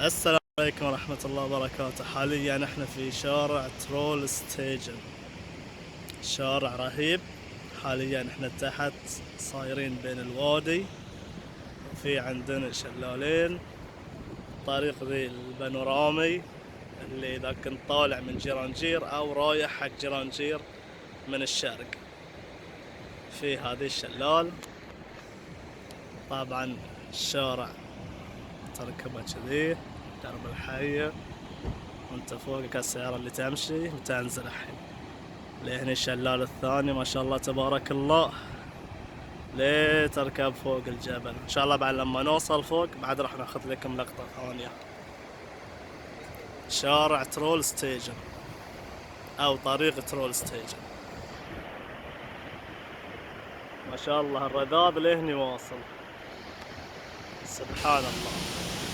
السلام عليكم ورحمة الله وبركاته. حاليا احنا في شارع ترول ستيشن، شارع رهيب. حاليا احنا تحت صايرين بين الوادي، وفي عندنا شلالين. طريق ذي البانورامي اللي اذا كنت طالع من جيرانجير او رايح حق جيرانجير من الشرق، في هذه الشلال. طبعا الشارع تركبه كذي درب الحية، وانت فوقك السيارة اللي تمشي وتنزل الحين لهني الشلال الثاني. ما شاء الله تبارك الله، ليه تركب فوق الجبل. ان شاء الله بعد لما نوصل فوق بعد راح ناخذ لكم لقطة ثانية. شارع ترول ستيشن او طريق ترول ستيشن، ما شاء الله الرذاذ لهني واصل، سبحان الله.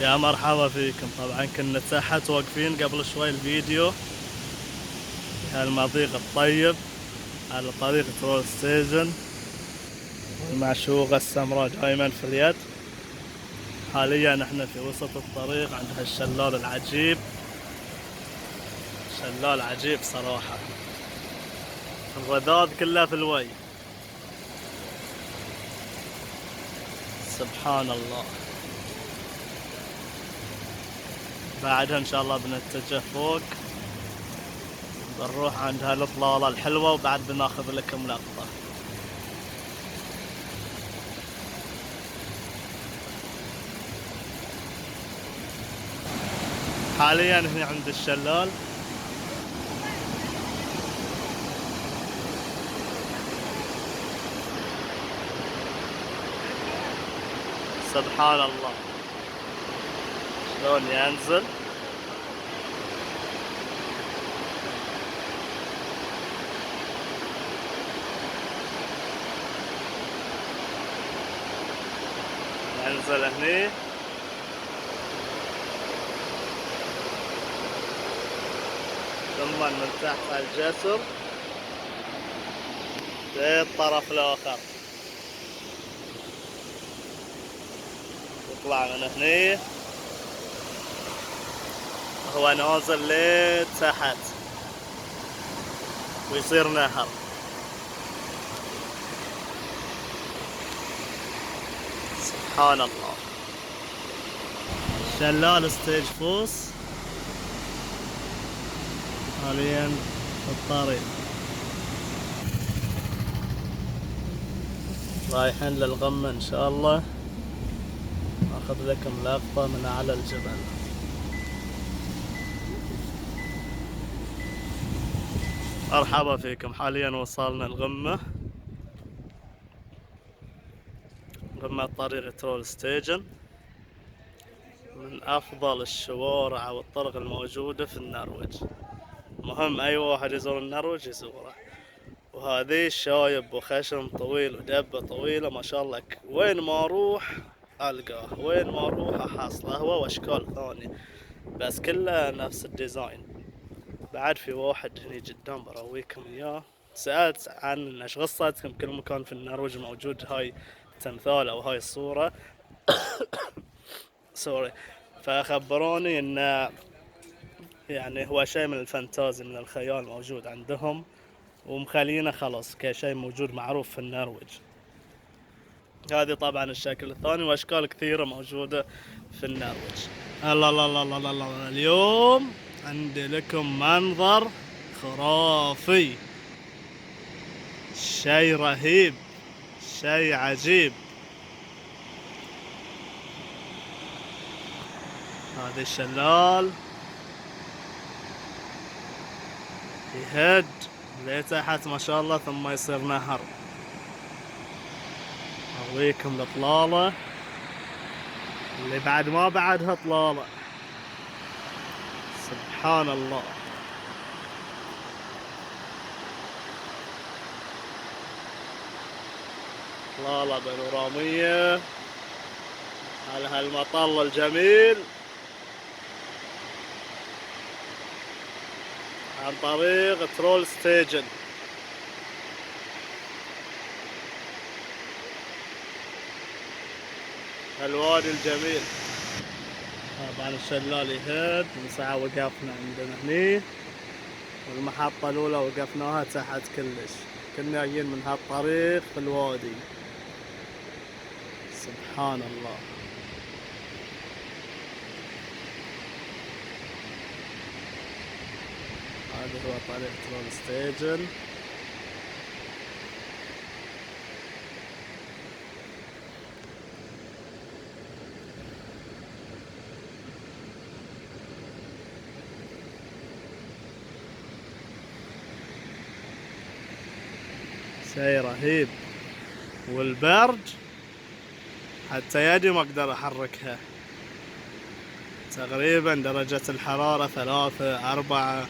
يا مرحبا فيكم. طبعا كنا تحت واقفين قبل شوي الفيديو في هالمضيق الطيب على طريق ترول ستيشن، المعشوقة السمراء دائما في اليد. حاليا احنا في وسط الطريق عند هالشلال العجيب، شلال عجيب صراحة، الرذاذ كله في الوي، سبحان الله. بعدها ان شاء الله بنتجه فوق، بنروح عند هالإطلالة الحلوة وبعد بناخذ لكم لقطة. حاليا هنا عند الشلال، سبحان الله شلون ينزل. ينزل هني ثم من تحت الجسر للطرف الآخر، يطلع من هني هو نازل لتحت ويصير نهر. سبحان الله. شلال ستيج فوس حاليا في الطريق، رايحين للغمة ان شاء الله، اخذ لكم لقطة من اعلى الجبل. مرحبا فيكم. حاليا وصلنا الغمة، غمة طريق ترول ستيشن، من افضل الشوارع والطرق الموجودة في النرويج. مهم اي واحد يزور النرويج يزوره. وهذه شايب وخشم طويل ودبة طويلة ما شاء الله، وين ما اروح القاه، وين ما اروح احصله، هو واشكال ثانية بس كله نفس الديزاين. بعد في واحد هني قدام برويكم اياه، سألت عن ايش قصتكم كل مكان في النرويج موجود هاي تمثال او هاي الصورة سوري، فخبروني انه يعني هو شيء من الفانتازي من الخيال موجود عندهم، ومخلينه خلاص كشيء موجود معروف في النرويج. هذه طبعا الشكل الثاني، واشكال كثيرة موجودة في النرويج. الله الله الله الله الله الله. اليوم عندي لكم منظر خرافي، شيء رهيب، شيء عجيب. هذا الشلال يهد لتحت ما شاء الله ثم يصير نهر. اوريكم الاطلالة اللي بعد ما بعدها اطلالة، سبحان الله. اطلالة بانورامية على هالمطل الجميل عن طريق ترول ستيشن. الوادي الجميل. طبعا الشلال يهد من ساعة وقفنا عندنا هني، والمحطة الأولى وقفناها تحت كلش، كنا جايين من هالطريق في الوادي. سبحان الله. هذا هو طريق ترول ستيشن. شيء رهيب، والبرد حتى يدي ما اقدر احركها، تقريبا درجة الحرارة 3 4.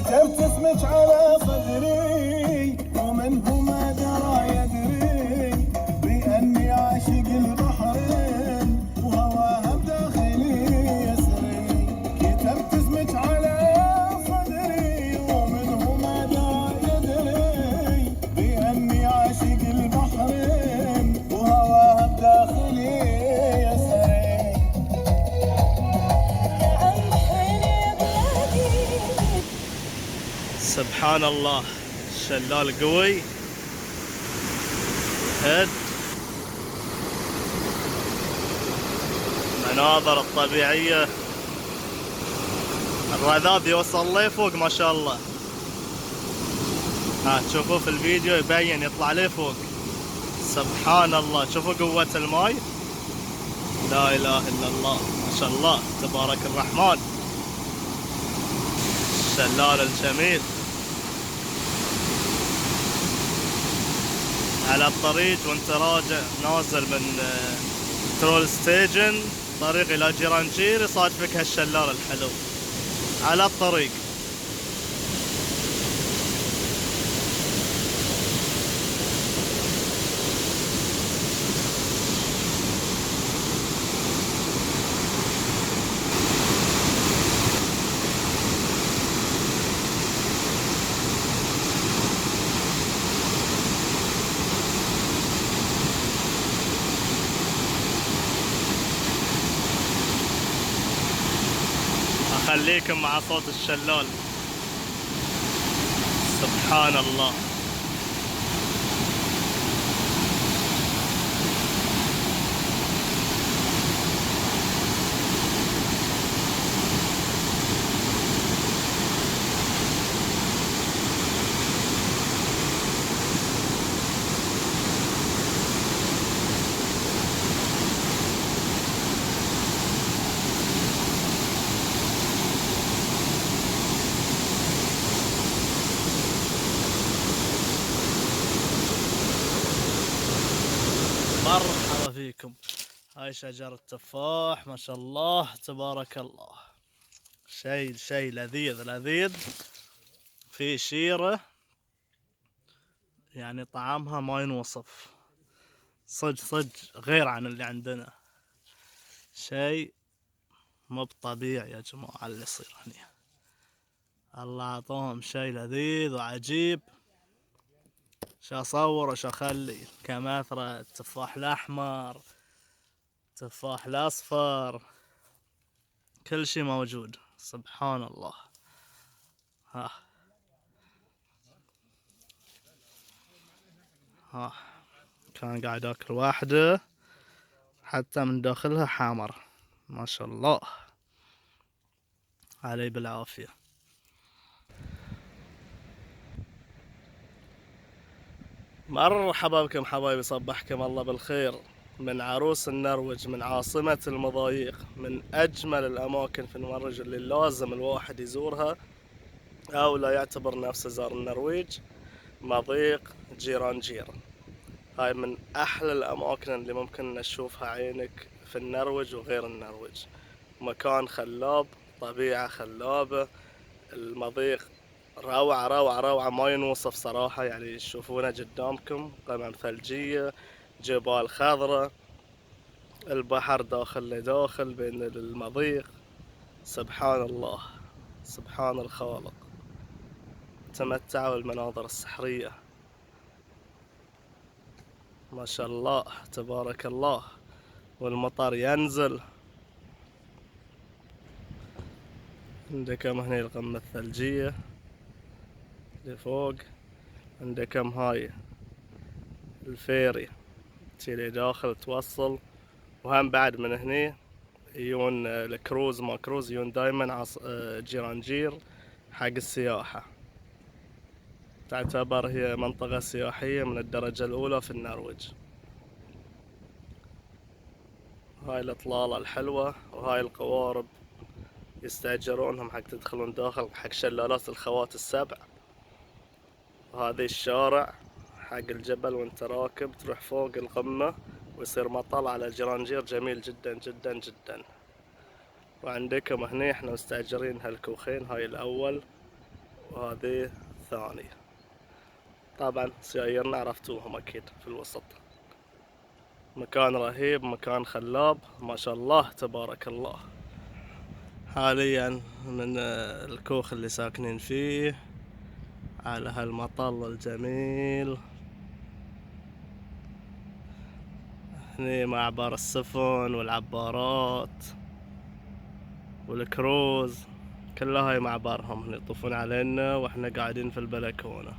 كتبت اسمك على صدري ومنه ما درى يدري بأني عاشق البحرين وهواها بداخلي يسري. كتبت اسمك على صدري ومنه ما درى يدري بأني عاشق البحرين وهواها بداخلي يسري. سبحان الله، الشلال قوي هد. المناظر الطبيعية، الرذاذ يوصل لي فوق ما شاء الله. ها تشوفوا في الفيديو يبين يطلع لي فوق. سبحان الله، شوفوا قوة الماي، لا اله الا الله، ما شاء الله تبارك الرحمن. الشلال الجميل على الطريق وانت راجع نازل من ترول ستيشن طريق الى جيرانجير يصادفك هالشلال الحلو على الطريق. خليكم مع صوت الشلال. سبحان الله. مرحبا فيكم. هاي شجرة تفاح ما شاء الله تبارك الله، شيء لذيذ لذيذ، في شيرة يعني طعامها ما ينوصف، صج غير عن اللي عندنا، شيء مو بطبيعي يا جماعة اللي يصير هنا. الله عطاهم شيء لذيذ وعجيب. شو اصور وش اخلي كمثرى التفاح الاحمر، التفاح الاصفر، كل شيء موجود. سبحان الله. ها كان قاعد اكل واحدة حتى من داخلها حامر، ما شاء الله علي بالعافية. مرحبا بكم حبايبي، صبحكم الله بالخير من عروس النرويج، من عاصمة المضايق، من أجمل الأماكن في النرويج اللي لازم الواحد يزورها أو لا يعتبر نفسه زار النرويج. مضيق جيرانجير، هاي من أحلى الأماكن اللي ممكن نشوفها عينك في النرويج وغير النرويج. مكان خلاب الطبيعة خلابة، المضيق روعة روعة روعة ما ينوصف صراحة. يعني تشوفونه قدامكم قمم ثلجية، جبال خضرة، البحر داخل لداخل بين المضيق. سبحان الله، سبحان الخالق. تمتعوا بالمناظر السحرية، ما شاء الله تبارك الله. والمطر ينزل. عندكم هني القمة الثلجية اللي فوق، عندكم هاي الفيري تيلي داخل توصل. وهم بعد من هني يجون الكروز ما كروز، يجون دايما جيرانجير حق السياحة. تعتبر هي منطقة سياحية من الدرجة الأولى في النرويج. هاي الإطلالة الحلوة، وهاي القوارب يستأجرونهم حق تدخلون داخل حق شلالات الخوات السبع. وهذه الشارع حق الجبل وانت راكب تروح فوق القمة، ويصير مطل على جرانجير جميل جدا جدا جدا. وعندكم هني احنا مستأجرين هالكوخين، هاي الأول وهذه الثانية. طبعا سيايرنا عرفتوهم أكيد في الوسط. مكان رهيب، مكان خلاب ما شاء الله تبارك الله. حاليا من الكوخ اللي ساكنين فيه على هالمطل الجميل. هني معبر السفن والعبارات والكروز، كلها هاي معبرهم. هني يطوفون علينا واحنا قاعدين في البلكونة.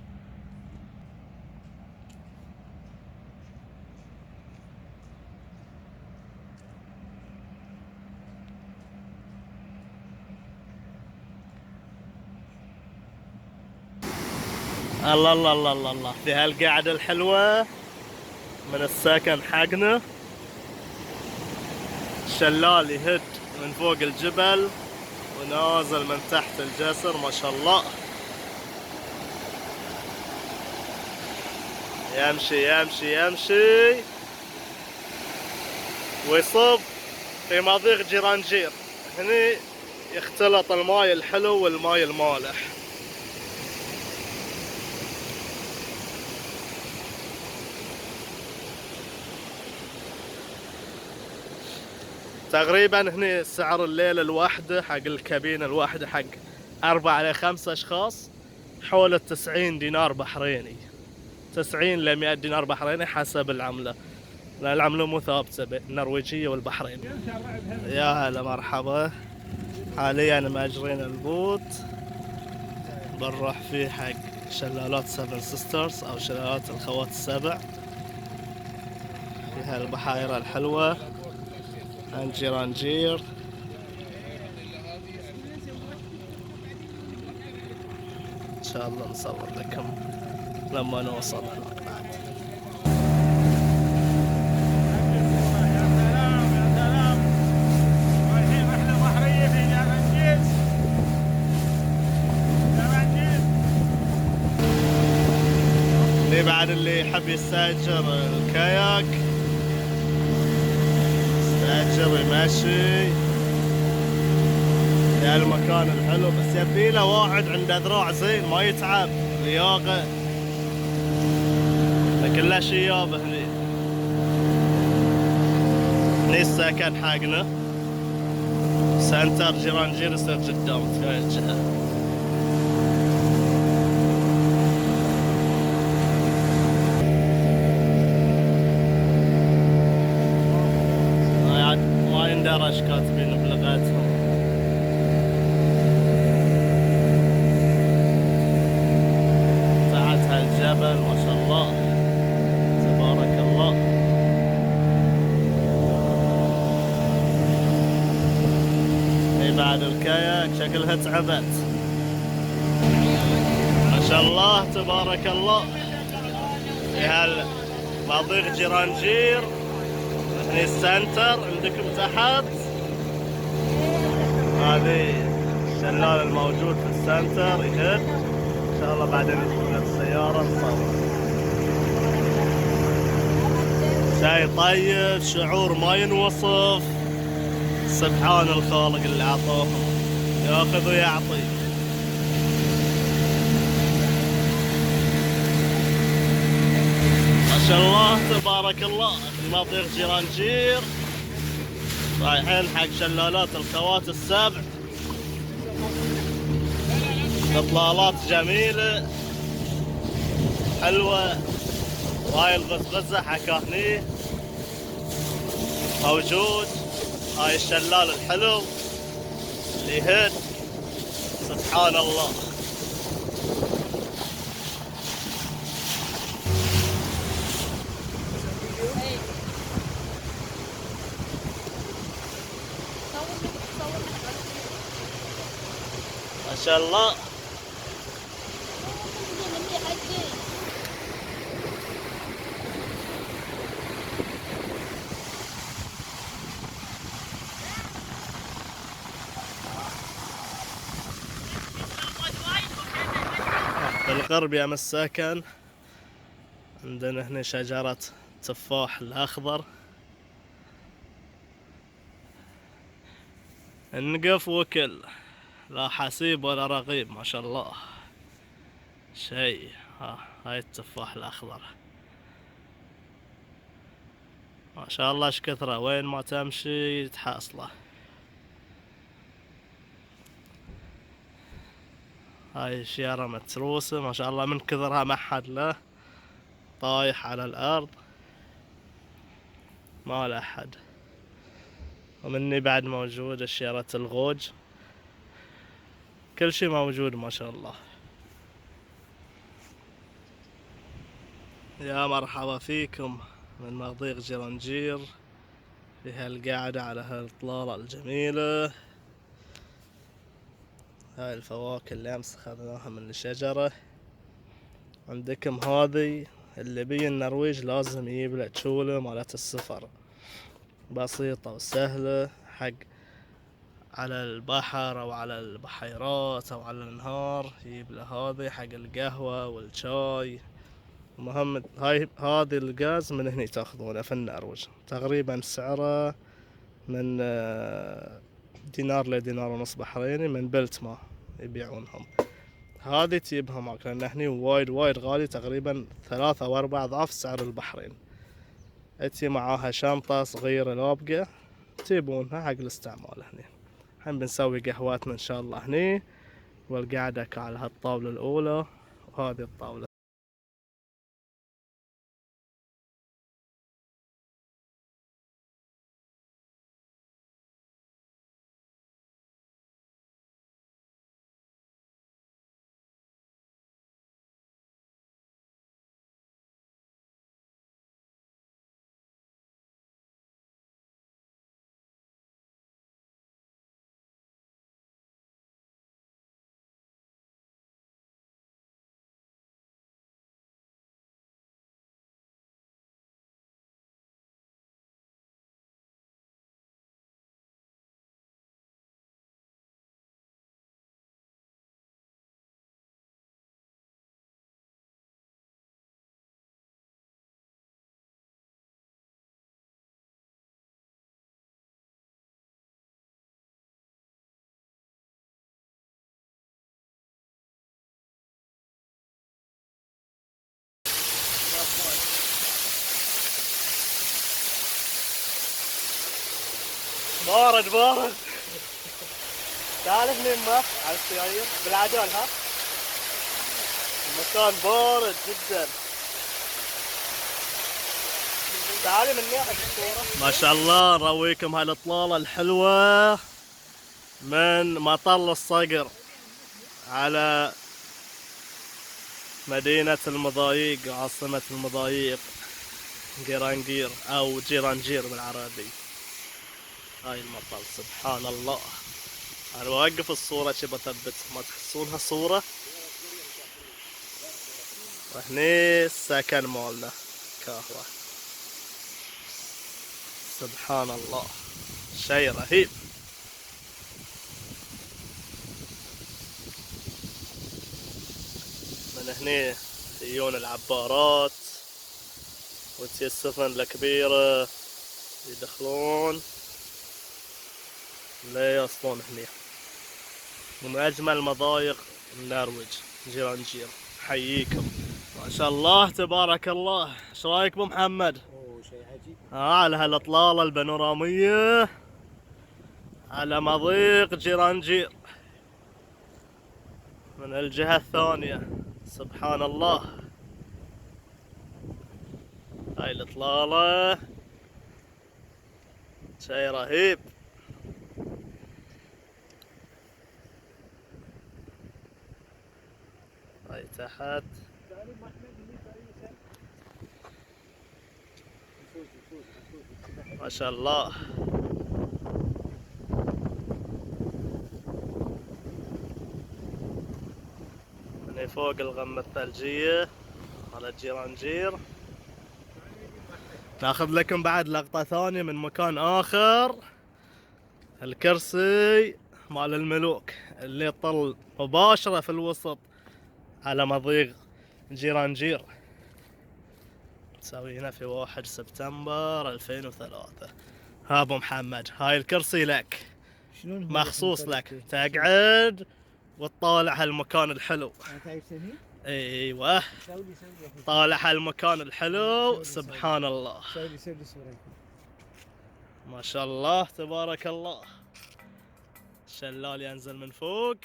الله الله الله الله الله في هالقعدة الحلوة من السكن حقنا. الشلال يهد من فوق الجبل ونازل من تحت الجسر ما شاء الله. يمشي يمشي يمشي ويصب في مضيق جيرانجير. هني يختلط الماي الحلو والماي المالح. تقريبا هني سعر الليلة الواحدة حق الكابينة الواحدة حق 4 إلى 5 أشخاص حول 90 دينار بحريني، 90 ل 100 دينار بحريني حسب العملة، لأن العملة مو ثابتة بين النرويجية والبحرين. يا هلا مرحبا. حاليا مأجرين البوت بنروح فيه حق شلالات 7 سيسترز أو شلالات الخوات السبع في هالبحيرة الحلوة عند جيرانجير. إن شاء الله نصور لكم لما نوصل هناك بعد. اللي بعد اللي يحب يستأجر الكاياك يستأجر يمشي في هالمكان الحلو، بس يبيله واحد عنده ذراع زين ما يتعب لياقة، كلها شيابة. هني السكن حقنا سنتر جيرانجير يصير قدام في هاي الجهة. ما يندرج كاتبين بلغتهم. تحت هالجبل ما شاء الله تبارك الله. هي بعد الكاياك شكلها تعبت ما شاء الله تبارك الله. في هالمضيق جيرانجير هني السنتر عندكم تحت. هذه الشلال الموجود في السنتر يهد. ان شاء الله بعدين ندخل السيارة نصور. شيء طيب، شعور ما ينوصف. سبحان الخالق اللي عطوهم. ياخذ ويعطي. ما شاء الله تبارك الله. مضيق جيرانجير رايحين حق شلالات الكوات السبع. اطلالات جميلة حلوة. وهاي الغزغزة حكا هني موجود. هاي الشلال الحلو اللي هد. سبحان الله. ما شاء الله. بالغرب يا مساكن عندنا هنا شجرة تفاح الأخضر. نقف وكل لا حسيب ولا رغيب. ما شاء الله شيء. هاي التفاح الأخضر ما شاء الله ايش كثره. وين ما تمشي تحصله. هاي شيارة متروسة ما شاء الله من كثرها ما حد له. طايح على الأرض ما له أحد. ومني بعد موجود الشيارة الغوج. كل شي موجود ما شاء الله. يا مرحبا فيكم من مضيق جيرانجير في هالقعدة على هالإطلالة الجميلة. هاي الفواكه اللي أمس أخذناها من الشجرة. عندكم هذي اللي بي النرويج لازم يجيب له تشولة مالت السفر. بسيطة وسهلة حق على البحر أو على البحيرات أو على النهار. يجيب له هذي حق القهوة والشاي. المهم هذه الغاز من هني تاخذونه في النرويج. تقريبا سعره من دينار لدينار ونص بحريني من بلتما يبيعونهم. هذه تجيبها معك لان هني وايد غالي. تقريبا 3 أو 4 أضعاف سعر البحرين. اتي معاها شنطة صغيرة لابقة تجيبونها حق الاستعمال هني. الحين بنسوي قهواتنا ان شاء الله هني. والقعدة على هالطاولة الاولى وهذه الطاولة. بارد تعرف مين ما على السيايير بالعدول. ها المكان بارد جدا. تعالي من ناحية الصورة. ما شاء الله نرويكم هالاطلالة الحلوة من مطل الصقر على مدينة المضايق عاصمة المضايق جيرانجير او جيرانجير بالعربي. هاي المطل سبحان الله. انا بوقف الصورة شي بثبت ما تحسونها صورة. وهني السكن مالنا كهوة. سبحان الله شي رهيب. من هني يجون العبارات وتي السفن الكبيرة يدخلون لا يصلون هني. من أجمل مضايق النرويج جيرانجير. حييكم ما شاء الله تبارك الله. ايش رايك ابو محمد؟ اوه شيء عجيب. على هالاطلالة البانورامية على مضيق جيرانجير من الجهة الثانية. سبحان الله، هاي الاطلالة شيء رهيب. هاي تحت ما شاء الله. من فوق الغمة الثلجية على جيرانجير. ناخذ لكم بعد لقطة ثانية من مكان آخر، الكرسي مال الملوك اللي يطل مباشرة في الوسط على مضيق جيرانجير. سوينا في 1 سبتمبر 2003. ها ابو محمد، هاي الكرسي لك، شلون مخصوص لك، تقعد وتطالع هالمكان الحلو. ايوه، طالع هالمكان الحلو. سبحان الله، سوي لي صورة. ما شاء الله تبارك الله. الشلال ينزل من فوق.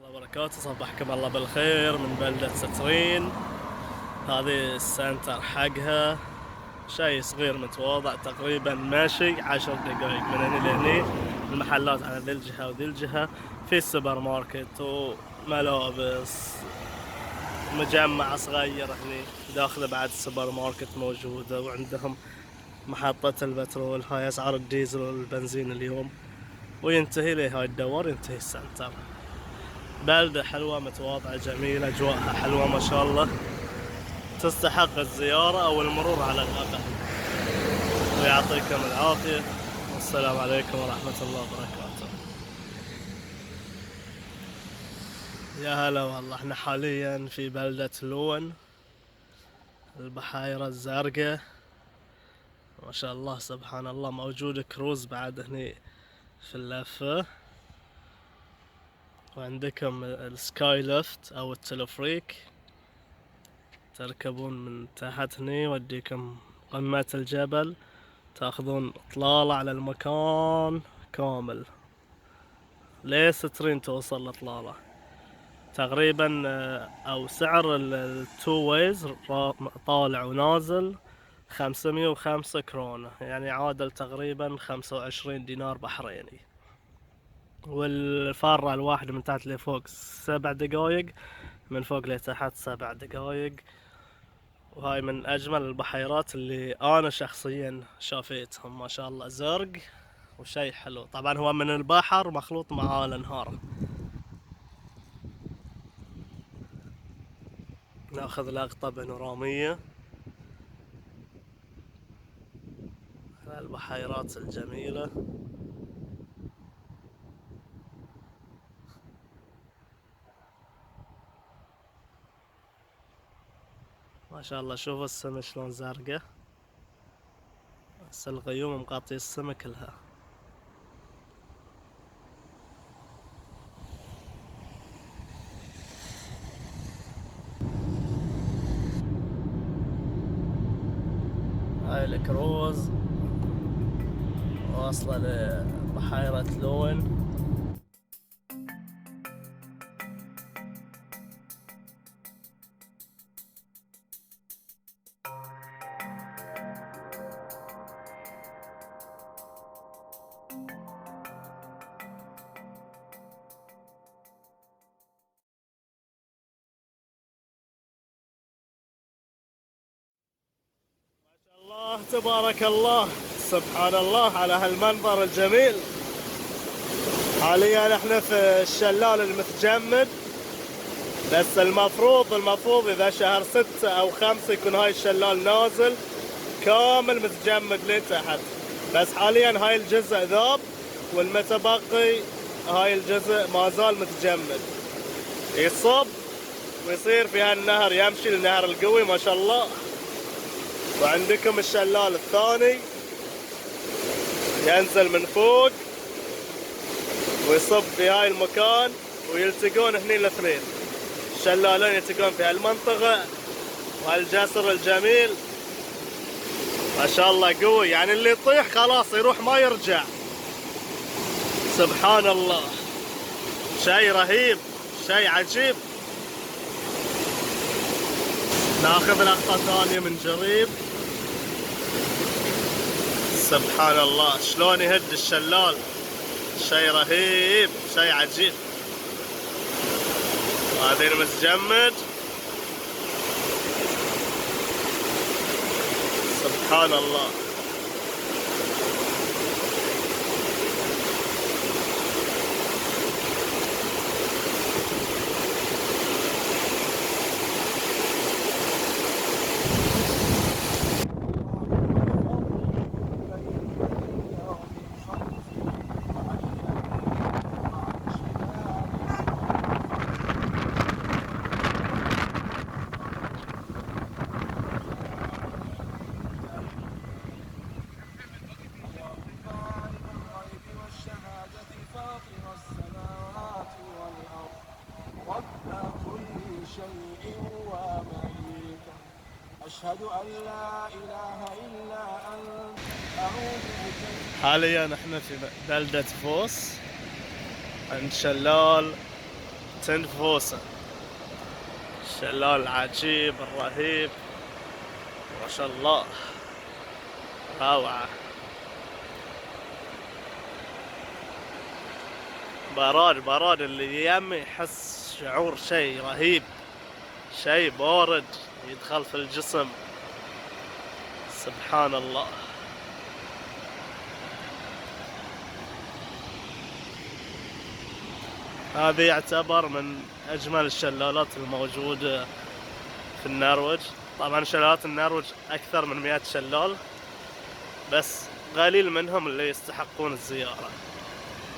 الله وبركاته. صبحكم الله بالخير من بلدة سترين. هذه السنتر حقها شيء صغير متواضع، تقريبا ماشي 10 دقائق من هنا لهني. المحلات على ذي الجهة وذي الجهة، في السوبر ماركت وملابس، مجمع صغير هني داخله بعد السوبر ماركت موجودة، وعندهم محطة البترول. هاي أسعار الديزل والبنزين اليوم، وينتهي لي هاي الدوار ينتهي السنتر. بلدة حلوة متواضعة جميلة، أجواءها حلوة ما شاء الله، تستحق الزيارة أو المرور على الأقل. ويعطيكم العافية، والسلام عليكم ورحمة الله وبركاته. يا هلا والله، احنا حاليا في بلدة لون، البحيرة الزرقاء ما شاء الله. سبحان الله، موجود كروز بعد هني في اللفة، وعندكم السكاي ليفت او التلفريك، تركبون من تحت هني يوديكم قمة الجبل، تاخذون اطلالة على المكان كامل. ليه سترين توصل الاطلالة تقريبا، او سعر التو ويز طالع ونازل 505 كرونة، يعني عادل تقريبا 25 دينار بحريني. والفارة الواحد من تحت لفوق 7 دقايق، من فوق لتحت 7 دقايق. وهاي من أجمل البحيرات اللي أنا شخصيا شافيتهم، ما شاء الله زرق وشي حلو. طبعا هو من البحر مخلوط مع الأنهار. ناخذ لقطة بانورامية على البحيرات الجميلة. ما شاء الله، شوفوا السما شلون زرقة، بس الغيوم مغطي السما كلها. هاي الكروز واصلة لبحيرة لون. تبارك الله، سبحان الله على هالمنظر الجميل. حاليا احنا في الشلال المتجمد، بس المفروض اذا شهر 6 أو 5 يكون هاي الشلال نازل كامل متجمد لتحت، بس حاليا هاي الجزء ذاب والمتبقي هاي الجزء ما زال متجمد. يصب ويصير في هالنهر، يمشي النهر القوي ما شاء الله. وعندكم الشلال الثاني ينزل من فوق ويصب في هاي المكان، ويلتقون هني الاثنين الشلالين يلتقون في هالمنطقة وهالجسر الجميل ما شاء الله قوي. يعني اللي يطيح خلاص يروح ما يرجع. سبحان الله، شيء رهيب، شيء عجيب. ناخذ لقطة ثانية من قريب. سبحان الله شلون يهد الشلال، شيء رهيب، شيء عجيب. هذا المتجمد سبحان الله. أشهد أن لا إله إلا أنت أعوذ بك. حاليا احنا في بلدة فوس عند شلال تنفوسة، الشلال العجيب الرهيب ما شاء الله، روعة. براد اللي يمي يحس شعور شيء رهيب، شيء بارد يدخل في الجسم. سبحان الله. هذا يعتبر من أجمل الشلالات الموجودة في النرويج. طبعا شلالات النرويج أكثر من 100 شلال، بس قليل منهم اللي يستحقون الزيارة،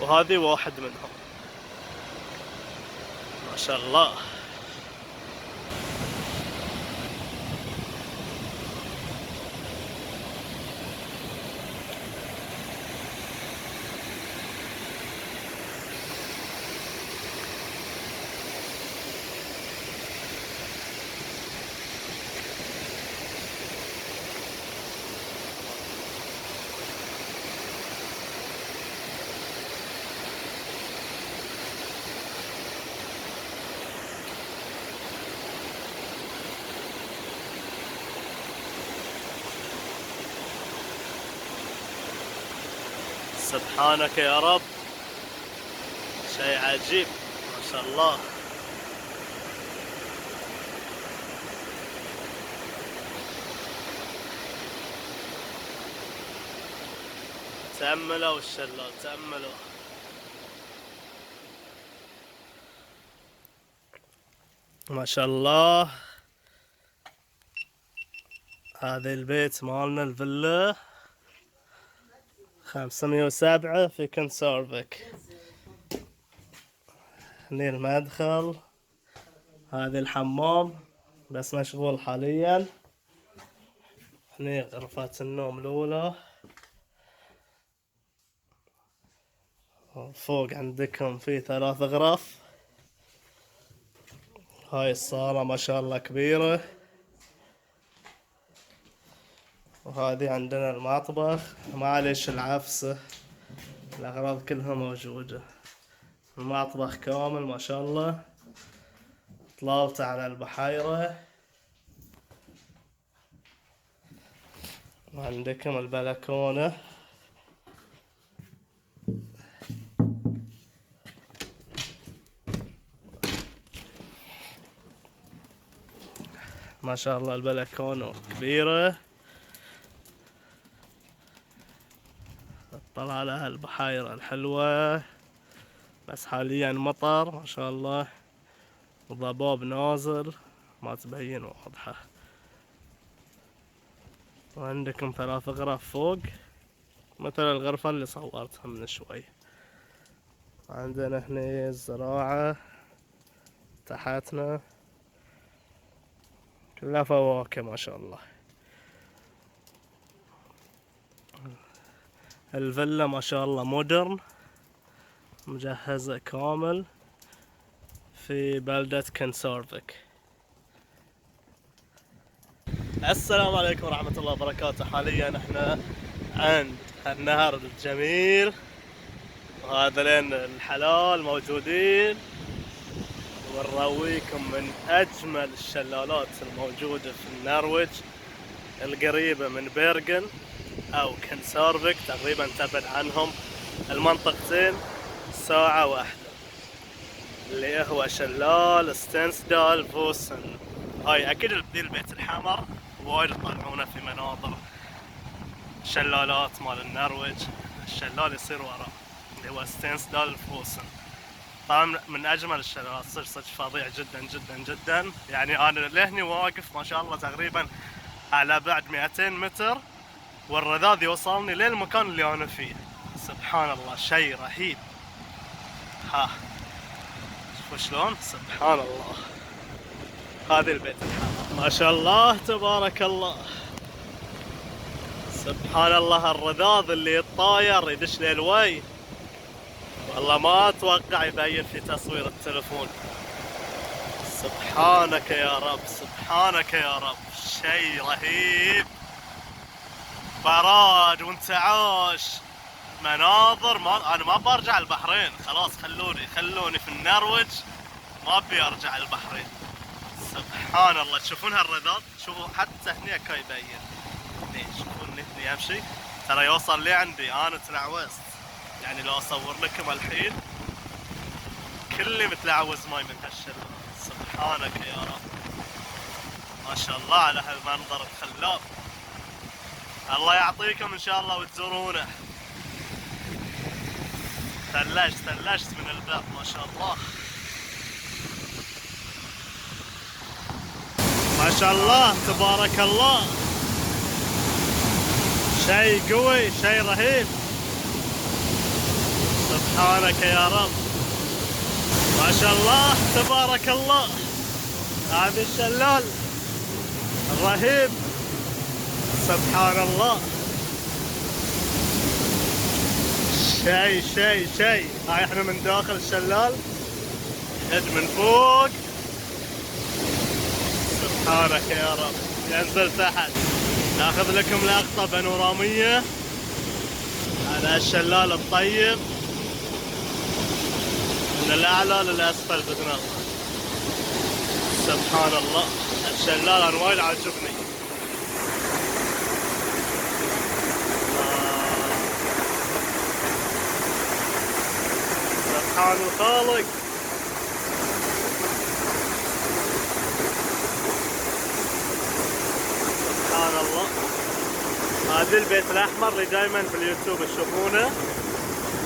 وهذه واحد منهم ما شاء الله. سبحانك يا رب، شيء عجيب ما شاء الله. تأملوا الشلال، تأملوا. ما شاء الله. هذا البيت مالنا الفيلا 507 في كنسورفك. هني المدخل، هذا الحمام بس مشغول حاليا. هني غرفة النوم الأولى، فوق عندكم في 3 غرف. هاي الصالة ما شاء الله كبيرة، وهذه عندنا المطبخ. معليش العفسة، الأغراض كلها موجودة. المطبخ كامل ما شاء الله، طلالته على البحيرة. وعندكم البلكونة، ما شاء الله البلكونة كبيرة. طلع على هالبحايرة الحلوة. بس حاليا مطر ما شاء الله، وضباب نازل ما تبين واضحة. وعندكم 3 غرف فوق مثل الغرفة اللي صورتها من شوي. عندنا هنا الزراعة تحتنا كلها فواكه ما شاء الله. الفيلا ما شاء الله مودرن مجهزة كامل في بلدة كنسورفك. السلام عليكم ورحمة الله وبركاته. حاليا احنا عند النهر الجميل، وهذين الحلال موجودين، ونرويكم من اجمل الشلالات الموجودة في النرويج القريبة من بيرغن او كنسورفك. تقريبا تبعد عنهم المنطقتين ساعة واحدة، اللي هو شلال ستنسدال فوسن. هاي اكيد ذي البيت الحمر وايد يطلعونه في مناظر شلالات مال النرويج. الشلال يصير وراه اللي هو ستنسدال فوسن. طبعا من اجمل الشلالات، صدق فظيع جدا جدا جدا. يعني انا لهني واقف ما شاء الله تقريبا على بعد 200 متر، والرذاذ يوصلني للمكان اللي انا فيه. سبحان الله شيء رهيب. ها شوفوا شلون، سبحان الله. هذه البيت الحرام ما شاء الله تبارك الله. سبحان الله الرذاذ اللي يتطاير يدش للوي، والله ما اتوقع يبين في تصوير التلفون. سبحانك يا رب، سبحانك يا رب، شيء رهيب. براد وانتعاش، مناظر. انا ما برجع البحرين خلاص، خلوني في النرويج، ما ابي ارجع البحرين. سبحان الله. تشوفون هالرذاذ، شوفوا حتى هنا كا يبين. هني شوفون هني يمشي ترى يوصل لي عندي، انا تلعوزت. يعني لو اصور لكم الحين كلي متلعوز ماي من هالشلال. سبحانك يا رب، ما شاء الله على هالمنظر الخلاب. الله يعطيكم ان شاء الله وتزورونه. ثلجت من الباب ما شاء الله. ما شاء الله تبارك الله، شيء قوي، شيء رهيب. سبحانك يا رب، ما شاء الله تبارك الله. هذا الشلال الرهيب، سبحان الله. شيء. هاي احنا من داخل الشلال، نج من فوق. سبحانك يا رب. ينزل تحت، ناخذ لكم لقطة بانورامية على الشلال الطيب من الاعلى للاسفل باذن الله. سبحان الله الشلال انا وايد عاجبني. سبحان الخالق. سبحان الله. هذا البيت الاحمر اللي دائما في اليوتيوب تشوفونه.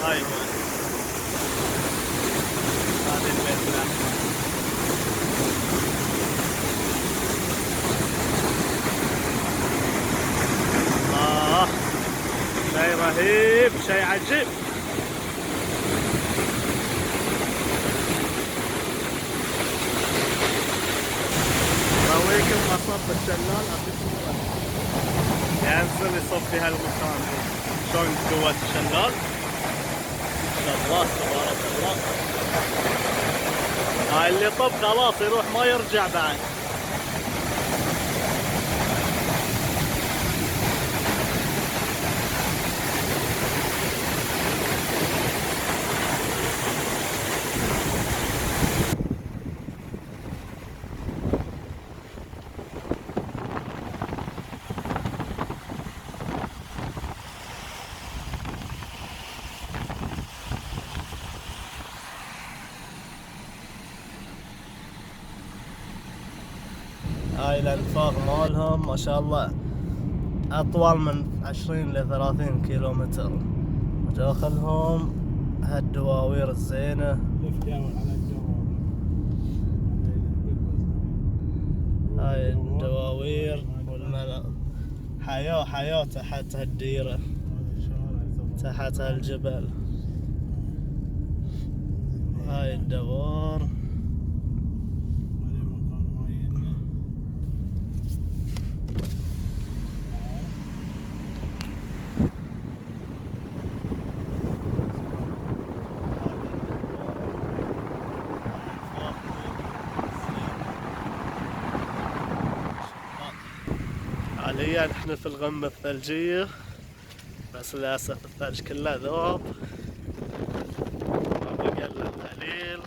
هاي هذا البيت الاحمر. شيء رهيب، شيء عجيب. ارويكم مصب الشلال، ينزل يصب في هالمكان. شلون قوة الشلال، ما شاء الله تبارك الله. هاي اللي طب خلاص يروح ما يرجع بعد. هاي الانفاق مالهم ما شاء الله اطول من 20 ل 30 كيلومتر. داخلهم هالدواوير الزينة. لف جاول على الجوال. هاي الدواوير والملأ. حياة تحت هالديرة، تحت هالجبل. هاي الدوار. حاليا احنا في الغمة الثلجية، بس للأسف الثلج كله ذوب، ما بقى إلا القليل.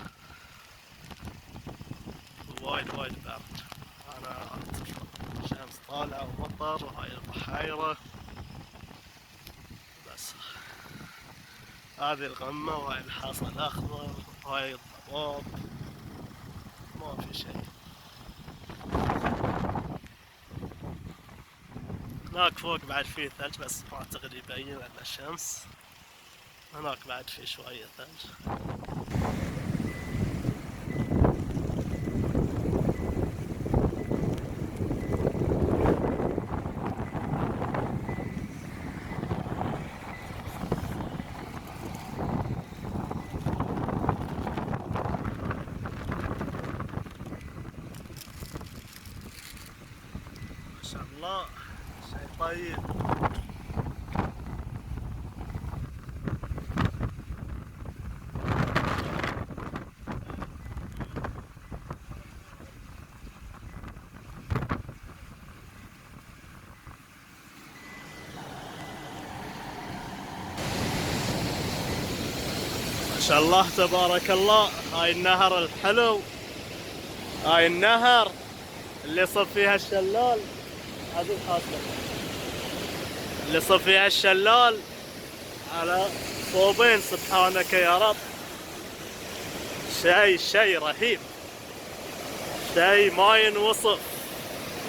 وايد برد. أنا شمس طالعة ومطر، وهاي البحيرة. بس هذه الغمة، وهاي الحصى الأخضر، وهاي الضباب، ما في شيء. هناك فوق بعد فيه ثلج، بس ما أعتقد يبين لأن الشمس. هناك بعد فيه شوية ثلج. ما شاء الله، شيء طيب. ما شاء الله تبارك الله. هاي النهر الحلو، هاي النهر اللي صب فيها الشلال. هذه الحاصلة اللي صب فيها الشلال على صوبين، سبحانك يا رب. شيء رهيب، شيء ما ينوصف.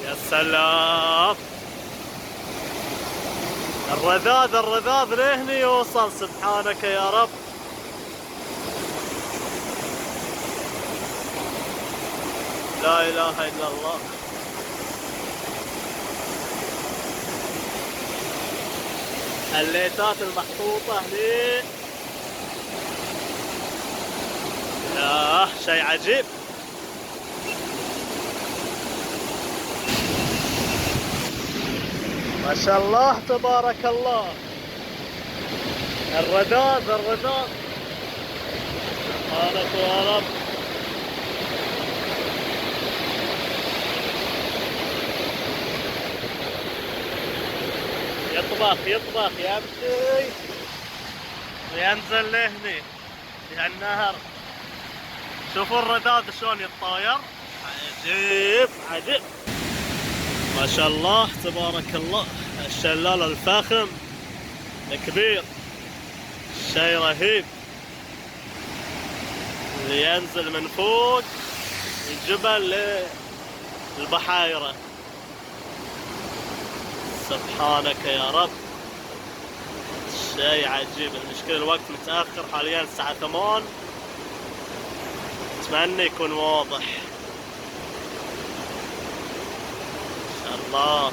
يا سلام، الرذاذ لهني يوصل، سبحانك يا رب. لا إله إلا الله. الليتات المحطوطة هني، لا شيء عجيب. ما شاء الله تبارك الله. الرذاذ سبحانك يا رب. يطبخ يمشي وينزل لهني في النهر. شوفوا الرذاذ شلون يتطاير، عجيب. ما شاء الله تبارك الله. الشلال الفخم الكبير، شيء رهيب، اللي ينزل من فوق الجبل للبحيرة. سبحانك يا رب، شيء عجيب. المشكلة الوقت متأخر، حاليا الساعة 8. أتمنى يكون واضح. إن شاء الله.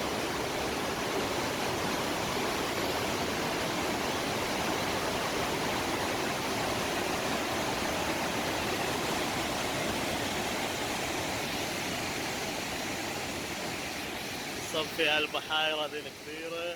صب فيها البحيرة ذي الكبيرة.